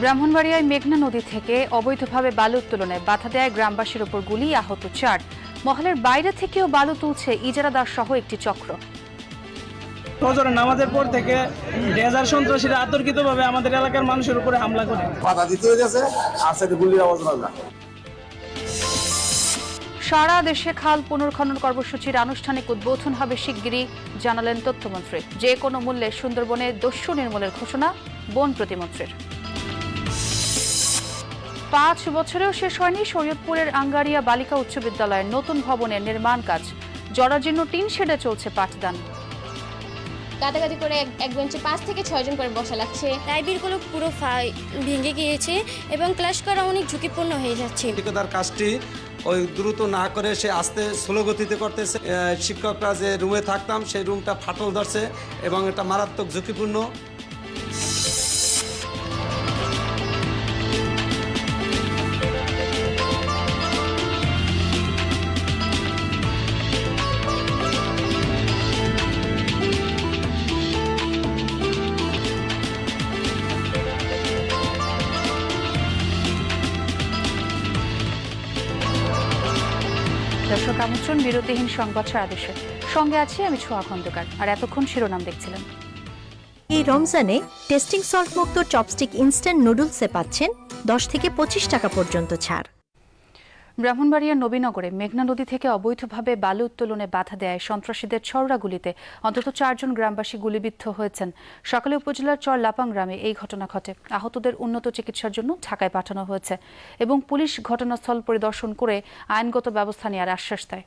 ব্রাহ্মণবাড়িয়ায় মেঘনা নদী থেকে অবৈধভাবে বালু উত্তোলনে বাধা দেয় গ্রামবাসীর ওপর গুলি, আহত 4। মহলের বাইরে থেকেও বালু তুলছে ইজারাদার সহ একটি চক্র। ফজরের নামাজের পর থেকে ডেজার সন্ত্রাসীরা আতর্কিতভাবে আমাদের এলাকার মানুষের উপরে হামলা করে। বাধা দিতে হয়েছে আর সাথে গুলির আওয়াজ না। সারা দেশে খাল পুনর্খনন কর্মসূচির আনুষ্ঠানিক উদ্বোধন হবে শিগগিরই, জানালেন তথ্যমন্ত্রী। যে কোনো মূল্যে সুন্দরবনে দস্যু নির্মূলের ঘোষণা বন প্রতিমন্ত্রীর। 5 বছরেও শেষ হয়নি শরীয়তপুরের আঙ্গারিয়া বালিকা উচ্চ বিদ্যালয়ের নতুন ভবনের নির্মাণ কাজ। জরাজীর্ণ টিন শেডে চলছে পাঠদান। গাদাগাদি করে এক বেঞ্চে 5 থেকে 6 জন করে বসা লাগছে। লাইব্রেরিগুলো পুরো ভেঙে গিয়েছে এবং ক্লাস করা অনেক ঝুঁকিপূর্ণ হয়ে যাচ্ছে। ঠিকাদার কাজটি ওই দ্রুত না করে সে আস্তে স্লো গতিতে করতেছে। শিক্ষকরা যে রুমে থাকতাম সেই রুমটা ফাটল ধরছে এবং এটা মারাত্মক ঝুঁকিপূর্ণ। দর্শক আমন্ত্রণ বিরতিহীন সংবাদ সারা দেশে। সঙ্গে আছি আমি ছোঁয়া খন্দকার, আর এতক্ষণ শিরোনাম দেখছিলেন। এই রমজানে টেস্টিং সল্ট মুক্ত চপস্টিক ইনস্ট্যান্ট নুডলসে পাচ্ছেন 10 থেকে 25 টাকা পর্যন্ত ছাড়। ব্রাহ্মণবাড়িয়ার নবীনগরে মেঘনা নদী থেকে অবৈধভাবে বালু উত্তোলনে বাধা দেয় সন্ত্রাসীদের ছড়রা গুলিতে অন্তত 4 জন গ্রামবাসী গুলিবিদ্ধ হয়েছেন। সকালে উপজেলার চর লাপাং গ্রামে এই ঘটনা ঘটে। আহতদের উন্নত চিকিৎসার জন্য ঢাকায় পাঠানো হয়েছে এবং পুলিশ ঘটনাস্থল পরিদর্শন করে আইনগত ব্যবস্থা নেওয়ার আশ্বাস দেয়।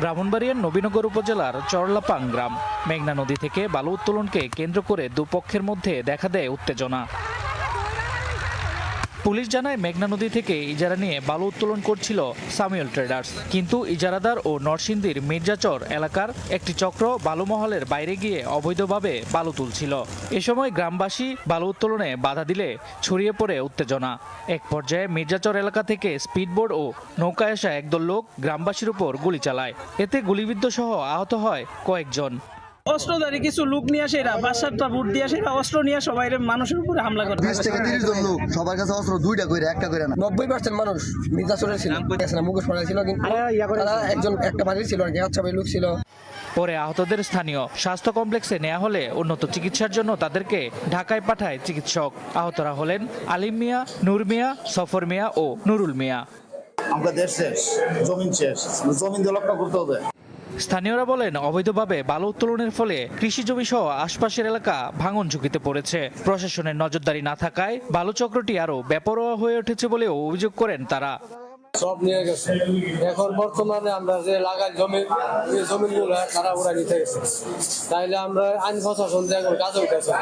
ব্রাহ্মণবাড়িয়ার নবীনগর উপজেলার চরলাপাং গ্রাম। মেঘনা নদী থেকে বালু উত্তোলনকে কেন্দ্র করে দুপক্ষের মধ্যে দেখা দেয় উত্তেজনা। পুলিশ জানায় মেঘনা নদী থেকে ইজারা নিয়ে বালু উত্তোলন করছিল সামিউল ট্রেডার্স, কিন্তু ইজারাদার ও নরসিংদীর মির্জাচর এলাকার একটি চক্র বালুমহলের বাইরে গিয়ে অবৈধভাবে বালু তুলছিল। এ সময় গ্রামবাসী বালু উত্তোলনে বাধা দিলে ছড়িয়ে পড়ে উত্তেজনা। এক পর্যায়ে মির্জাচর এলাকা থেকে স্পিডবোট ও নৌকায় আসা একদল লোক গ্রামবাসীর উপর গুলি চালায়। এতে গুলিবিদ্ধ সহ আহত হয় কয়েকজন। অস্ত্রধারী কিছু লোক নিয়ে আসে, এরা 5-7টা বুট দিয়ে আসে, এরা অস্ত্র নিয়ে সবাই মানুষের উপরে হামলা করে। 20 থেকে 30 জন লোক, সবার কাছে অস্ত্র, 2টা করে, একটা করে না। 90% মানুষ মির্জাচরের ছিল, মুখোশ পরা ছিল, কিন্তু তারা একজন একটা বাড়ির ছিল আর কি, সবাই লোক ছিল। পরে আহতদের স্থানীয় স্বাস্থ্য কমপ্লেক্সে নেওয়া হলে উন্নত চিকিৎসার জন্য তাদেরকে ঢাকায় পাঠায় চিকিৎসক। আহতরা হলেন আলিম মিয়া, নূর মিয়া, সফর মিয়া ও নুরুল মিয়া। আমরা দেশ শেষ, জমিন শেষ, জমিন দিয়ে লক্ষ্য করতে হবে। স্থানীয়রা বলেন, অবৈধভাবে বালু উত্তোলনের ফলে কৃষি জমি সহ আশপাশের এলাকা ভাঙন ঝুঁকিতে পড়েছে। প্রশাসনের নজরদারি না থাকায় বালু চক্রটি আরো বেপরোয়া হয়ে উঠেছে বলেও অভিযোগ করেন তারা। সব নিয়ে গেছে। এখন বর্তমানে আমরা যে লাগাই জমিগুলো তারা ওরা নিতে গেছে, তাইলে আমরা আইন প্রশাসন কাজ উঠেছে।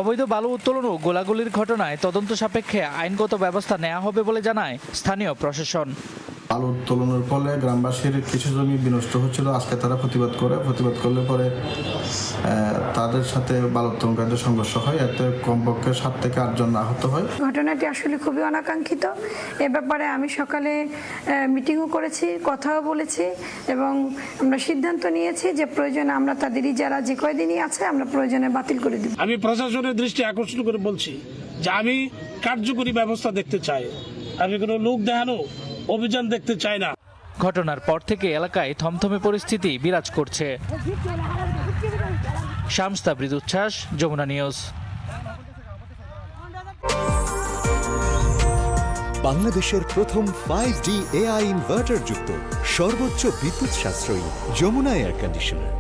অবৈধ বালু উত্তোলন ও গোলাগুলির ঘটনায় তদন্ত সাপেক্ষে আইনগত ব্যবস্থা নেওয়া হবে বলে জানায় স্থানীয় প্রশাসন। বালু উত্তোলনের ফলে গ্রামবাসীর কিছু জমি বিনষ্ট হচ্ছিল। আজকে তারা প্রতিবাদ করলে পরে তাদের সাথে বালু উত্তোলনকারীদের সংঘর্ষ হয়। এতে কমপক্ষে 7 থেকে 8 জন আহত হয়। ঘটনাটি আসলে খুবই অনাকাঙ্ক্ষিত। এ ব্যাপারে আমি সকালে মিটিংও করেছি, কথাও বলেছি এবং আমরা সিদ্ধান্ত নিয়েছি যে প্রয়োজনে আমরা তাদের যারা যে কয়দিনই আছে আমরা প্রয়োজনে বাতিল করে দিব। আমি প্রশাসনের দৃষ্টি আকর্ষণ করে বলছি যে আমি কার্যকরী ব্যবস্থা দেখতে চাই, আমি কোনো লোক দেখানো অভিযান দেখতে চাই না। ঘটনার পর থেকে এলাকায় থমথমে পরিস্থিতি বিরাজ করছে। শামস তাবরিজ উচ্ছ্বাস, যমুনা নিউজ। বাংলাদেশের প্রথম 5G AI ইনভার্টার যুক্ত সর্বোচ্চ বিদ্যুৎ সাশ্রয়ী যমুনা এয়ার কন্ডিশনার।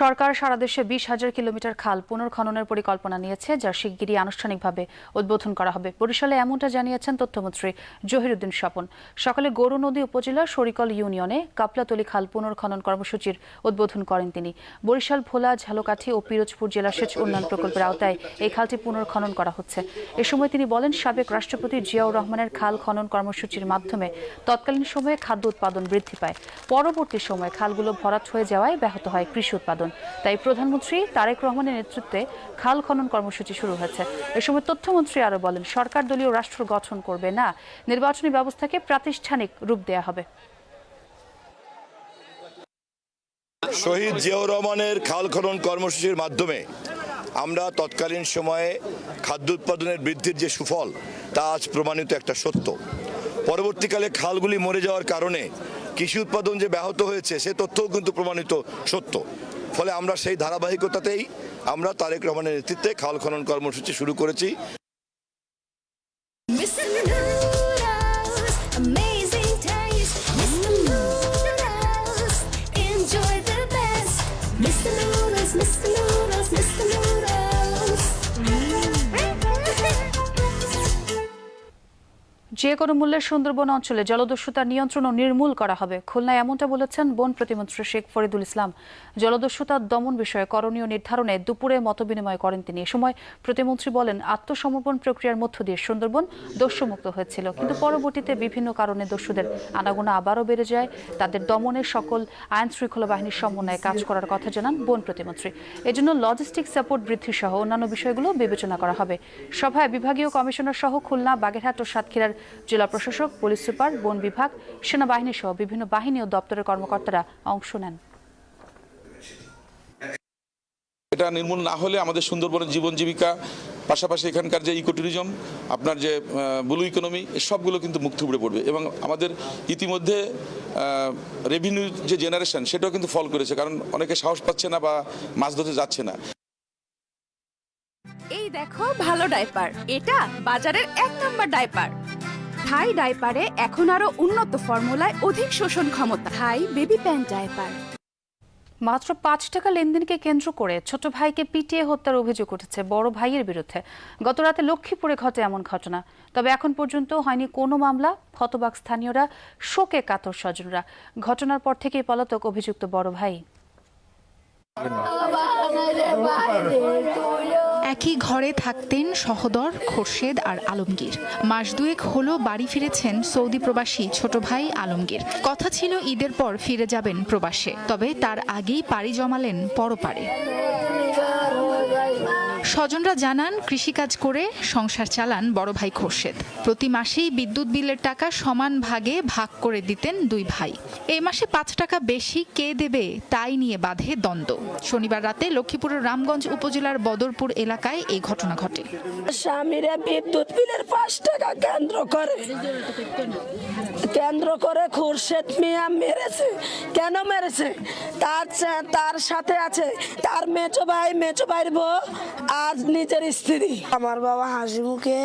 সরকার সারা দেশে 20,000 কিলোমিটার খাল পুনর্খননের পরিকল্পনা নিয়েছে, যা শিগগিরই আনুষ্ঠানিকভাবে উদ্বোধন করা হবে। বরিশালে এমনটা জানিয়েছেন তথ্যমন্ত্রী জহিরুদ্দিন স্বপন। সকালে গরু নদী উপজেলার শরিকল ইউনিয়নে কাপলাতলী খাল পুনর্খনন কর্মসূচির উদ্বোধন করেন তিনি। বরিশাল, ভোলা, ঝালকাঠি ও পিরোজপুর জেলা সেচ উন্নয়ন প্রকল্পের আওতায় এই খালটি পুনর্খনন করা হচ্ছে। এ সময় তিনি বলেন, সাবেক রাষ্ট্রপতি জিয়াউর রহমানের খাল খনন কর্মসূচির মাধ্যমে তৎকালীন সময়ে খাদ্য উৎপাদন বৃদ্ধি পায়। পরবর্তী সময়ে খালগুলো ভরাট হয়ে যাওয়ায় ব্যাহত হয় কৃষি উৎপাদন। তাই প্রধানমন্ত্রী তারেক রহমানের নেতৃত্বে খাল খনন কর্মসূচি শুরু হয়েছে। এ সময় তথ্যমন্ত্রী আরো বলেন, সরকার দলীয় রাষ্ট্র গঠন করবে না, নির্বাচনী ব্যবস্থাকে প্রাতিষ্ঠানিক রূপ দেয়া হবে। শহীদ জিয়াউর রহমানের খাল খনন কর্মসূচির মাধ্যমে আমরা তৎকালীন সময়ে খাদ্য উৎপাদনের বৃদ্ধির যে সুফল তা আজ প্রমাণিত একটা সত্য। পরবর্তীকালে খালগুলি মরে যাওয়ার কারণে কৃষি উৎপাদন যে ব্যাহত হয়েছে সে তথ্যও কিন্তু প্রমাণিত সত্য। ফলে আমরা সেই ধারাবাহিকতাতেই আমরা তারেক রহমানের নেতৃত্বে খাল খনন কর্মসূচি শুরু করেছি। যে কোনো মূল্যে সুন্দরবন অঞ্চলে জলদস্যুতা নিয়ন্ত্রণ ও নির্মূল করা হবে। খুলনায় এমনটা বলেছেন বন প্রতিমন্ত্রী শেখ ফরিদুল ইসলাম। জলদস্যুতা দমন বিষয়ে করণীয় নির্ধারণে দুপুরে মতবিনিময় করেন তিনি। এ সময় প্রতিমন্ত্রী বলেন, আত্মসমর্পণ প্রক্রিয়ার মধ্য দিয়ে সুন্দরবন দস্যুমুক্ত হয়েছিল, কিন্তু পরবর্তীতে বিভিন্ন কারণে দস্যুদের আনাগোনা আবারও বেড়ে যায়। তাদের দমনে সকল আইন শৃঙ্খলা বাহিনীর সমন্বয়ে কাজ করার কথা জানান বন প্রতিমন্ত্রী। এজন্য লজিস্টিক সাপোর্ট বৃদ্ধি সহ অন্যান্য বিষয়গুলো বিবেচনা করা হবে। সভায় বিভাগীয় কমিশনার সহ খুলনা, বাগেরহাট ও সাতক্ষীরার জেলা প্রশাসক, পুলিশ সুপার, বন বিভাগ, সেনাবাহিনী সহ বিভিন্ন বাহিনী ও দপ্তরের কর্মকর্তারা অংশ নেন। এটা নির্মূল না হলে আমাদের সুন্দরবনের জীবন জীবিকা, পাশাপাশি এখানকার যে ইকো ট্যুরিজম, আপনার যে ব্লু ইকোনমি, সবগুলো কিন্তু মুখ থুবড়ে পড়বে। এবং আমাদের ইতিমধ্যে রেভিনিউ যে জেনারেশন সেটাও কিন্তু ফল করেছে, কারণ অনেকে সাহস পাচ্ছে না বা মাছ ধরতে যাচ্ছে না। এই দেখো ভালো ডাইপার, এটা বাজারের 1 নম্বর ডাইপার। থাই ডাইপারে এখন আরো উন্নত ফর্মুলায় অধিক শোষণ ক্ষমতা। থাই বেবি প্যান্ট ডাইপার। মাত্র 5 টাকা লেনদেনকে কেন্দ্র করে ছোট ভাইকে পিটিয়ে হত্যার অভিযোগ উঠেছে বড় ভাইয়ের বিরুদ্ধে। গতরাতে লক্ষ্মীপুরে ঘটে এমন ঘটনা, তবে এখন পর্যন্ত হয়নি কোনো মামলা। হতবাক স্থানীয়রা, শোকে কাতর স্বজনরা। ঘটনার পর থেকেই পলাতক অভিযুক্ত বড় ভাই। একই ঘরে থাকতেন সহোদর খোরশেদ আর আলমগীর। মাস দুয়েক হলো বাড়ি ফিরেছেন সৌদি প্রবাসী ছোট ভাই আলমগীর। কথা ছিল ঈদের পর ফিরে যাবেন প্রবাসে, তবে তার আগেই পাড়ি জমালেন পরপারে। স্বজনরা জানান, কৃষিকাজ করে সংসার চালান বড় ভাই খোরশেদ। প্রতি মাসেই বিদ্যুৎ বিলের টাকা সমান ভাগে ভাগ করে দিতেন দুই ভাই। এই মাসে 5 টাকা বেশি কে দেবে তাই নিয়ে বাধে দ্বন্দ্ব। শনিবার রাতে লক্ষ্মীপুরের রামগঞ্জ উপজেলার বদরপুর এলাকায় এই ঘটনা ঘটে। স্বামীরা বিদ্যুৎ বিলের 5 টাকা কেন্দ্র করে খোরশেদ মিয়া মেরেছে। কেন মেরেছে? তার সাথে আছে তার মেচো ভাইয়ের বউ আর নিজের স্ত্রী। আমার বাবা হাসি মুখে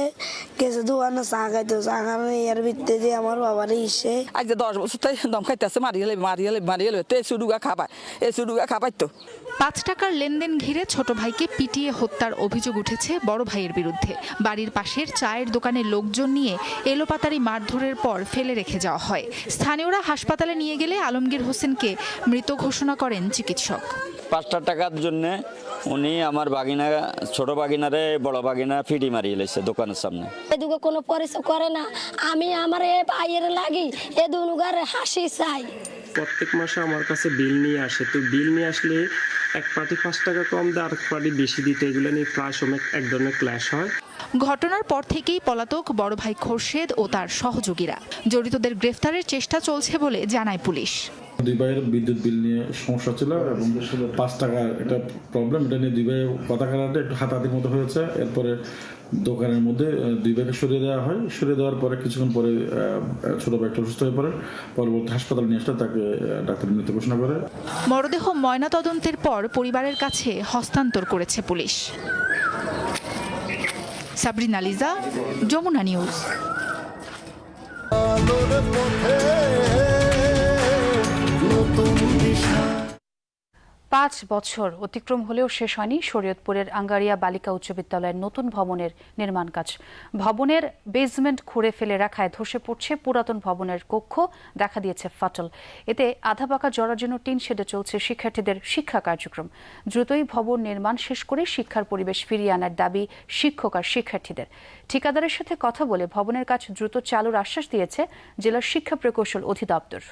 গেছে দোকানে চা খাইতে, চা খাবে এর ভিত্তি দিয়ে আমার বাবার ইসে আজ 10 বছর তাই দম খাইতেছে, মারিয়ে তে সুডুগা খাবাই তো। 5 টাকার লেনদেন ঘিরে ছোট ভাইকে পিটিয়ে হত্যার অভিযোগ উঠেছে বড় ভাইয়ের বিরুদ্ধে। বাড়ির পাশের চায়ের দোকানে লোকজন নিয়ে এলোপাতারি মারধরের পর ফেলে রেখে যাওয়া হয়। স্থানীয়রা হাসপাতালে নিয়ে গেলে আলমগীর হোসেনকে মৃত ঘোষণা করেন চিকিৎসক। 5 টাকার জন্য উনি আমার বাগিনা, ছোট বাগিনারে বড় বাগিনা ফিডি মারিয়ে লেছে দোকানের সামনে। এদিকে কোনো পরিচয় করে না। আমি আমার এ ভাইয়ের লাগি এ দুনুগার হাসি চাই। প্রত্যেক মাসে আমার কাছে বিল নিয়ে আসে, তো বিল নিয়ে আসলে এক পার্টি 5 টাকা কম দেয়, আর পার্টি বেশি দিতে, এগুলো নিয়ে প্রায় সময় এক ধরনের ক্ল্যাশ হয়। ঘটনার পর থেকেই পলাতক বড় ভাই খোরশেদ ও তার সহযোগীরা। জড়িতদের গ্রেফতারের চেষ্টা চলছে বলে জানায় পুলিশ। দুই ভাইয়ের বিদ্যুৎ বিল নিয়ে সমস্যা ছিল এবং 5 টাকা এটা প্রবলেম, এটা নিয়ে দুই ভাইয়ের কথা কাটাতে একটু হাতাহাতির মতো হয়েছে। এরপরে দোকানের মধ্যে দুই ভাইকে সরিয়ে দেওয়া হয়। সরিয়ে দেওয়ার পরে কিছুক্ষণ পরে ছোট ভাই একটু অসুস্থ হয়ে পড়ে। পরবর্তী হাসপাতালে নিয়ে আসলে তাকে ডাক্তার মৃত ঘোষণা করে। মরদেহ ময়নাতদন্তের পর পরিবারের কাছে হস্তান্তর করেছে পুলিশ। সাবরিনা লিজা, যমুনা নিউজ। 5 বছর অতিক্রম হলেও শেষ হয়নি শরীয়তপুরের আঙ্গারিয়া বালিকা উচ্চ বিদ্যালয়ের নতুন ভবনের নির্মাণ কাজ। ভবনের বেসমেন্ট খুঁড়ে ফেলে রাখায় ধসে পড়ছে পুরাতন ভবনের কক্ষ, দেখা দিয়েছে ফাটল। এতে আধা পাকা জরাজীর্ণ টিন শেডে চলছে শিক্ষার্থীদের শিক্ষা কার্যক্রম। দ্রুতই ভবন নির্মাণ শেষ করে শিক্ষার পরিবেশ ফিরিয়ে আনার দাবি শিক্ষক আর শিক্ষার্থীদের। ঠিকাদারের সাথে কথা বলে ভবনের কাজ দ্রুত চালুর আশ্বাস দিয়েছে জেলার শিক্ষা প্রকৌশল অধিদপ্তর।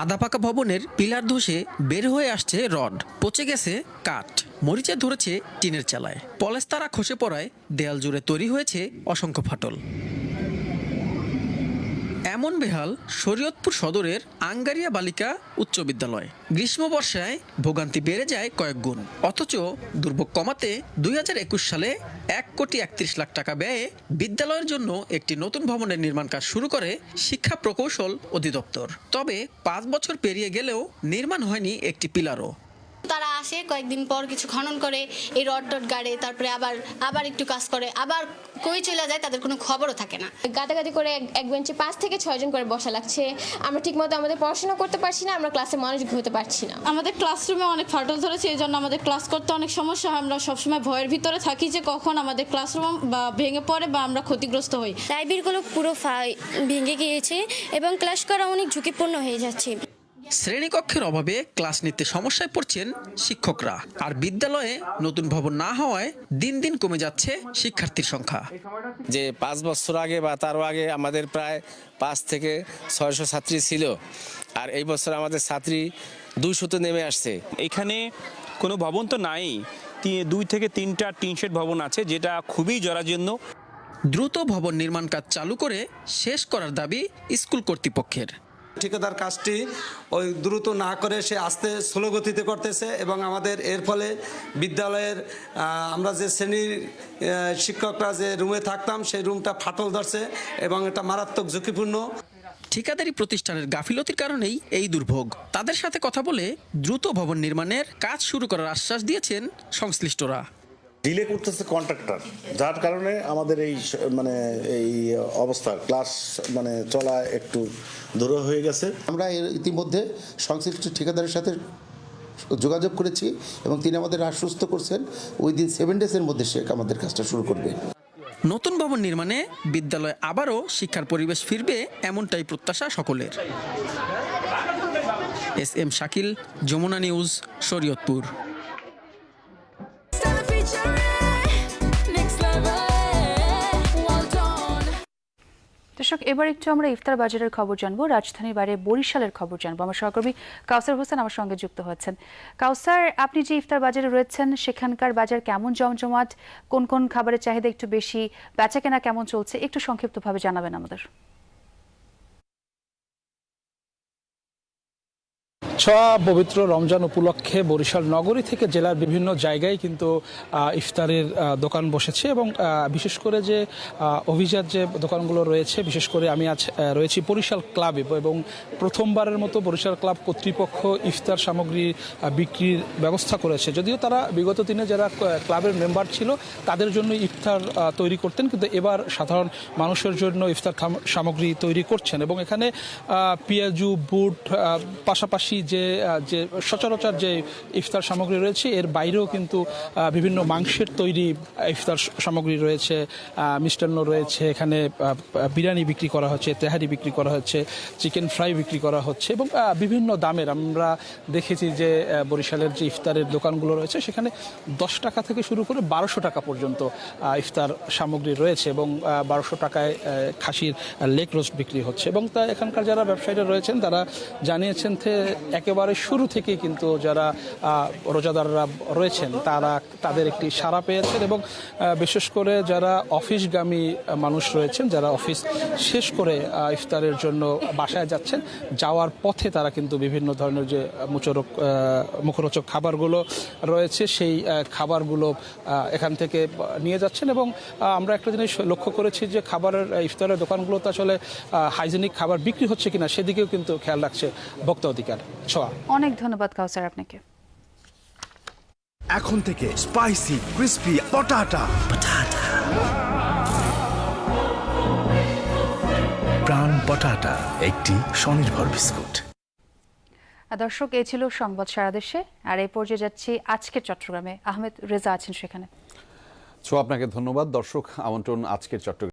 আধা পাকা ভবনের পিলার ধসে বের হয়ে আসছে রড, পচে গেছে কাঠ, মরিচে ধরেছে টিনের চালায়, পলেস্তারা খসে পড়ায় দেয়াল জুড়ে তৈরি হয়েছে অসংখ্য ফাটল। এমন এমন বেহাল শরীয়তপুর সদরের আঙ্গারিয়া বালিকা উচ্চ বিদ্যালয়। গ্রীষ্ম বর্ষায় ভোগান্তি বেড়ে যায় কয়েক গুণ, অথচ দুর্ভোগ কমাতে 2021 সালে 1,31,00,000 টাকা ব্যয়ে বিদ্যালয়ের জন্য একটি নতুন ভবনের নির্মাণ কাজ শুরু করে শিক্ষা প্রকৌশল অধিদপ্তর। তবে 5 বছর পেরিয়ে গেলেও নির্মাণ হয়নি একটি পিলারও। তারা আসে কয়েকদিন পর কিছু খনন করে, এই রড টড গাড়ে, তারপরে আবার একটু কাজ করে, আবার কই চলে যায়, তাদের কোনো খবরও থাকে না। গাদাগাদি করে এক বেঞ্চে 5 থেকে 6 জন করে বসা লাগছে। আমরা ঠিকমতো আমাদের পড়াশোনা করতে পারছি না, আমরা ক্লাসে মনোযোগী হতে পারছি না। আমাদের ক্লাসরুমে অনেক ফাটল ধরেছে, এই জন্য আমাদের ক্লাস করতে অনেক সমস্যা হয়। আমরা সবসময় ভয়ের ভিতরে থাকি যে কখন আমাদের ক্লাসরুম বা ভেঙে পড়ে বা আমরা ক্ষতিগ্রস্ত হই। লাইব্রেরিগুলো পুরো ভেঙে গিয়েছে এবং ক্লাস করা অনেক ঝুঁকিপূর্ণ হয়ে যাচ্ছে। শ্রেণীকক্ষের অভাবে ক্লাস নিতে সমস্যায় পড়ছেন শিক্ষকরা, আর বিদ্যালয়ে নতুন ভবন না হওয়ায় দিন দিন কমে যাচ্ছে শিক্ষার্থীর সংখ্যা। যে 5 বছর আগে বা তারও আগে আমাদের প্রায় 5 থেকে 600 ছাত্রী ছিল, আর এই বছর আমাদের ছাত্রী 200-তে নেমে আসছে। এখানে কোনো ভবন তো নাই, 2 থেকে 3টা টিন শেড ভবন আছে, যেটা খুবই জরাজীর্ণ। দ্রুত ভবন নির্মাণ কাজ চালু করে শেষ করার দাবি স্কুল কর্তৃপক্ষের। ঠিকাদার কাজটি ওই দ্রুত না করে সে আস্তে স্লো গতিতে করতেছে এবং আমাদের এর ফলে বিদ্যালয়ের আমরা যে শ্রেণীর শিক্ষকরা যে রুমে থাকতাম সেই রুমটা ফাটল ধরছে এবং এটা মারাত্মক ঝুঁকিপূর্ণ। ঠিকাদারি প্রতিষ্ঠানের গাফিলতির কারণেই এই দুর্ভোগ। তাদের সাথে কথা বলে দ্রুত ভবন নির্মাণের কাজ শুরু করার আশ্বাস দিয়েছেন সংশ্লিষ্টরা। ডিলে করতেছে কন্ট্রাক্টর, যার কারণে আমাদের এই অবস্থা ক্লাস চলা একটু দূর হয়ে গেছে। আমরা ইতিমধ্যে সংশ্লিষ্ট ঠিকাদারের সাথে যোগাযোগ করেছি এবং তিনি আমাদের আশ্বস্ত করছেন উইদিন 7 ডেজের মধ্যে সে আমাদের কাজটা শুরু করবে। নতুন ভবন নির্মাণে বিদ্যালয়ে আবারও শিক্ষার পরিবেশ ফিরবে, এমনটাই প্রত্যাশা সকলের। SM Shakil, Jamuna news, Shariatpur. দর্শক, এবার একটু আমরা ইফতার বাজারের খবর জানবো। রাজধানীর বাইরে বরিশালের খবর জানবো। আমার সহকর্মী কাউসার হোসেন আমার সঙ্গে যুক্ত হয়েছেন। কাউসার, আপনি যে ইফতার বাজারে রয়েছেন সেখানকার বাজার কেমন জমজমাট, কোন কোন খাবারের চাহিদা একটু বেশি, বেচাকেনা কেমন চলছে, একটু সংক্ষিপ্তভাবে জানাবেন আমাদের। পবিত্র রমজান উপলক্ষে বরিশাল নগরী থেকে জেলার বিভিন্ন জায়গায় কিন্তু ইফতারের দোকান বসেছে এবং বিশেষ করে যে অভিজাত যে দোকানগুলো রয়েছে, বিশেষ করে আমি আজ রয়েছি বরিশাল ক্লাবে এবং প্রথমবারের মতো বরিশাল ক্লাব কর্তৃপক্ষ ইফতার সামগ্রী বিক্রির ব্যবস্থা করেছে। যদিও তারা বিগত দিনে যারা ক্লাবের মেম্বার ছিল তাদের জন্য ইফতার তৈরি করতেন, কিন্তু এবার সাধারণ মানুষের জন্য ইফতার সামগ্রী তৈরি করছেন এবং এখানে পেঁয়াজু, বুট, পাশাপাশি যে সচরাচর যে ইফতার সামগ্রী রয়েছে এর বাইরেও কিন্তু বিভিন্ন মাংসের তৈরি ইফতার সামগ্রী রয়েছে, মিষ্টান্ন রয়েছে, এখানে বিরিয়ানি বিক্রি করা হচ্ছে, তেহারি বিক্রি করা হচ্ছে, চিকেন ফ্রাই বিক্রি করা হচ্ছে এবং বিভিন্ন দামের। আমরা দেখেছি যে বরিশালের যে ইফতারের দোকানগুলো রয়েছে সেখানে 10 টাকা থেকে শুরু করে 1200 টাকা পর্যন্ত ইফতার সামগ্রী রয়েছে এবং 1200 টাকায় খাসির লেগ রোস্ট বিক্রি হচ্ছে এবং তা এখানকার যারা ব্যবসায়ীরা রয়েছেন তারা জানিয়েছেন একেবারে শুরু থেকেই কিন্তু যারা রোজাদাররা রয়েছেন তাদের একটি সাড়া পেয়েছেন এবং বিশেষ করে যারা অফিসগামী মানুষ রয়েছেন, যারা অফিস শেষ করে ইফতারের জন্য বাসায় যাচ্ছেন, যাওয়ার পথে তারা কিন্তু বিভিন্ন ধরনের যে মুখরোচক খাবারগুলো রয়েছে সেই খাবারগুলো এখান থেকে নিয়ে যাচ্ছেন এবং আমরা একটা জিনিস লক্ষ্য করেছি যে খাবারের ইফতারের দোকানগুলোতে আসলে হাইজেনিক খাবার বিক্রি হচ্ছে কিনা সেদিকেও কিন্তু খেয়াল রাখছে ভোক্তা অধিকার। অনেক ধন্যবাদ কাউসার আপনাকে। এখন থেকে স্পাইসি ক্রিস্পি পটাটা প্রাণ পটাটা, একটি স্বনির্ভর বিস্কুট। দর্শক, এই ছিল সংবাদ সারা দেশে, আর এই পর্যায়ে যাচ্ছি আজকের চট্টগ্রামে। আহমেদ রেজা আছেন সেখানে। আপনাকে ধন্যবাদ। দর্শক, আমন্ত্রণ আজকের চট্টগ্রাম।